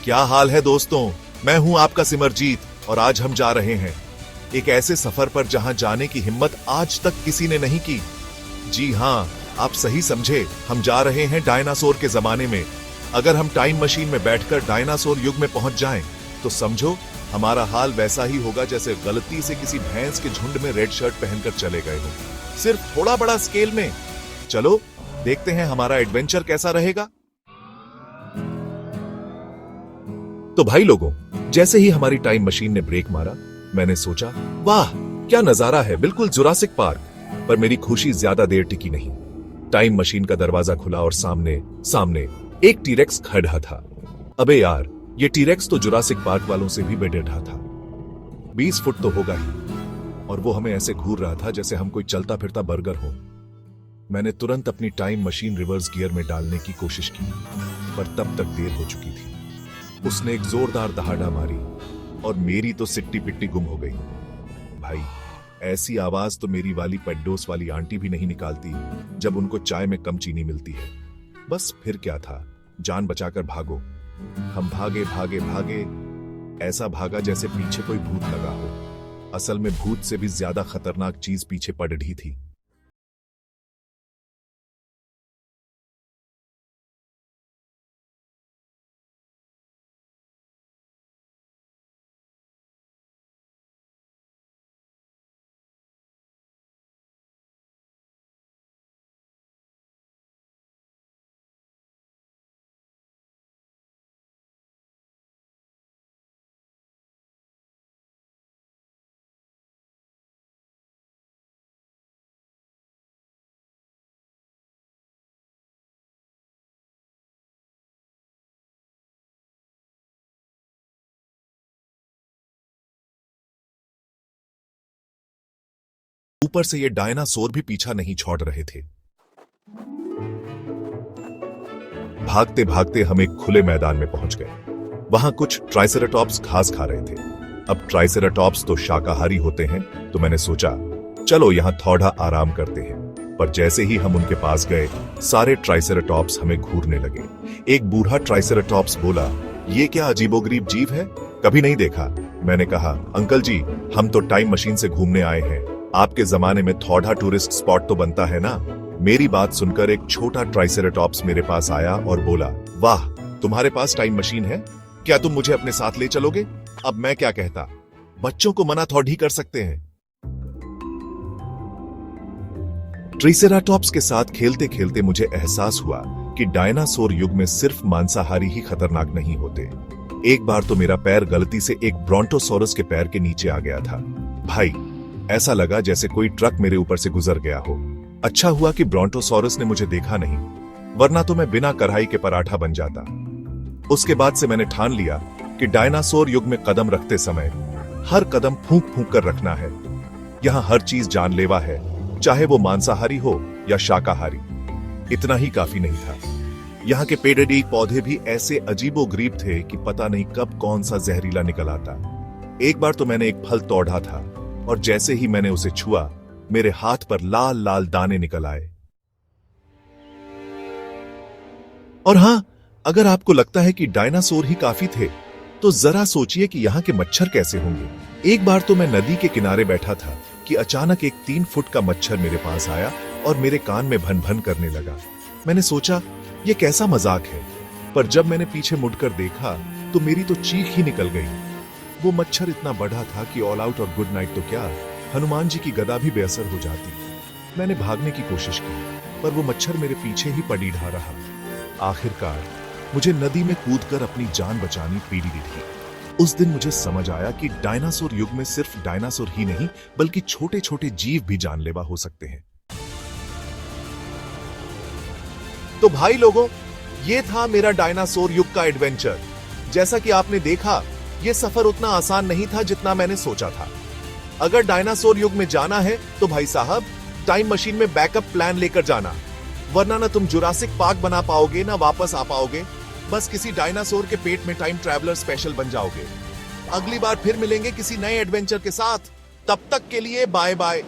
क्या हाल है दोस्तों। मैं हूं आपका सिमरजीत और आज हम जा रहे हैं एक ऐसे सफर पर जहां जाने की हिम्मत आज तक किसी ने नहीं की। जी हां, आप सही समझे, हम जा रहे हैं डायनासोर के जमाने में। अगर हम टाइम मशीन में बैठकर डायनासोर युग में पहुंच जाएं, तो समझो हमारा हाल वैसा ही होगा जैसे गलती से किसी भैंस के झुंड में रेड शर्ट पहनकर चले गए हो, सिर्फ थोड़ा बड़ा स्केल में। चलो देखते हैं हमारा एडवेंचर कैसा रहेगा। तो भाई लोगों, जैसे ही हमारी टाइम मशीन ने ब्रेक मारा, मैंने सोचा वाह क्या नजारा है, बिल्कुल जुरासिक पार्क। पर मेरी खुशी ज्यादा देर टिकी नहीं। टाइम मशीन का दरवाजा खुला और सामने एक टीरेक्स खड़ा था। अबे यार, ये टीरेक्स तो जुरासिक पार्क वालों से भी बेढा था। 20 फुट तो होगा ही, और वो हमें ऐसे घूर रहा था जैसे हम कोई चलता फिरता बर्गर हो। मैंने तुरंत अपनी टाइम मशीन रिवर्स गियर में डालने की कोशिश की, पर तब तक देर हो चुकी थी। उसने एक जोरदार दहाड़ा मारी और मेरी तो सिट्टी पिट्टी गुम हो गई। भाई, ऐसी आवाज तो मेरी वाली पेड्डोस वाली आंटी भी नहीं निकालती जब उनको चाय में कम चीनी मिलती है। बस फिर क्या था, जान बचाकर भागो। हम भागे भागे भागे, ऐसा भागा जैसे पीछे कोई भूत लगा हो। असल में भूत से भी ज्यादा खतरनाक चीज पीछे पड़ रही थी। ऊपर से ये डायनासोर भी पीछा नहीं छोड़ रहे थे। भागते भागते हम एक खुले मैदान में पहुंच गए। वहां कुछ ट्राइसेराटॉप्स घास खा रहे थे। अब ट्राइसेराटॉप्स तो शाकाहारी होते हैं, तो मैंने सोचा चलो यहां थोड़ा आराम करते हैं। पर जैसे ही हम उनके पास गए, सारे ट्राइसेराटॉप्स हमें घूरने लगे। एक बूढ़ा ट्राइसेराटॉप्स बोला, ये क्या अजीबोगरीब जीव है, कभी नहीं देखा। मैंने कहा, अंकल जी, हम तो टाइम मशीन से घूमने आए हैं, आपके जमाने में थोड़ा टूरिस्ट स्पॉट तो बनता है ना। मेरी बात सुनकर एक छोटा ट्राइसेराटॉप्स मेरे पास आया और बोला, वाह, तुम्हारे पास टाइम मशीन है, क्या तुम मुझे अपने साथ ले चलोगे? अब मैं क्या कहता, बच्चों को मना थोड़ी कर सकते हैं। ट्राइसेराटॉप्स के साथ खेलते खेलते मुझे एहसास हुआ कि डायनासोर युग में सिर्फ मांसाहारी ही खतरनाक नहीं होते। एक बार तो मेरा पैर गलती से एक ब्रोंटोसॉरस के पैर के नीचे आ गया था। भाई, ऐसा लगा जैसे कोई ट्रक मेरे ऊपर से गुजर गया हो। अच्छा हुआ कि ब्रोंटोसॉरस ने मुझे देखा नहीं, वरना तो मैं बिना कढ़ाई के पराठा बन जाता। उसके बाद से मैंने ठान लिया कि डायनासोर युग में कदम रखते समय हर कदम फूंक फूंक कर रखना है। यहां हर चीज जानलेवा है, चाहे वो मांसाहारी हो या शाकाहारी। इतना ही काफी नहीं था, यहाँ के पेड़ पौधे भी ऐसे अजीबोगरीब थे कि पता नहीं कब कौन सा जहरीला निकल आता। एक बार तो मैंने एक फल तोड़ा था और जैसे ही मैंने उसे छुआ, मेरे हाथ पर लाल लाल दाने निकल आए। और हां, अगर आपको लगता है कि डायनासोर ही काफी थे, तो जरा सोचिए कि यहां के मच्छर कैसे होंगे। एक बार तो मैं नदी के किनारे बैठा था कि अचानक एक 3 फुट का मच्छर मेरे पास आया और मेरे कान में भन भन करने लगा। मैंने सोचा यह कैसा मजाक है, पर जब मैंने पीछे मुड़कर देखा तो मेरी तो चीख ही निकल गई। वो मच्छर इतना बड़ा था कि ऑल आउट और गुड नाइट तो क्या, हनुमान जी की गदा भी बेअसर हो जाती। मैंने भागने की कोशिश की, पर वो मच्छर मेरे पीछे ही पड़ी ढा रहा। आखिरकार मुझे नदी में कूदकर अपनी जान बचानी पड़ी थी। उस दिन मुझे समझ आया कि डायनासोर युग में सिर्फ डायनासोर ही नहीं, बल्कि छोटे छोटे जीव भी जानलेवा हो सकते हैं। तो भाई लोगों, ये था मेरा डायनासोर युग का एडवेंचर। जैसा कि आपने देखा, यह सफर उतना आसान नहीं था जितना मैंने सोचा था। अगर डायनासोर युग में जाना है तो भाई साहब, टाइम मशीन में बैकअप प्लान लेकर जाना, वरना ना तुम जुरासिक पार्क बना पाओगे ना वापस आ पाओगे। बस किसी डायनासोर के पेट में टाइम ट्रैवलर स्पेशल बन जाओगे। अगली बार फिर मिलेंगे किसी नए एडवेंचर के साथ। तब तक के लिए बाय बाय।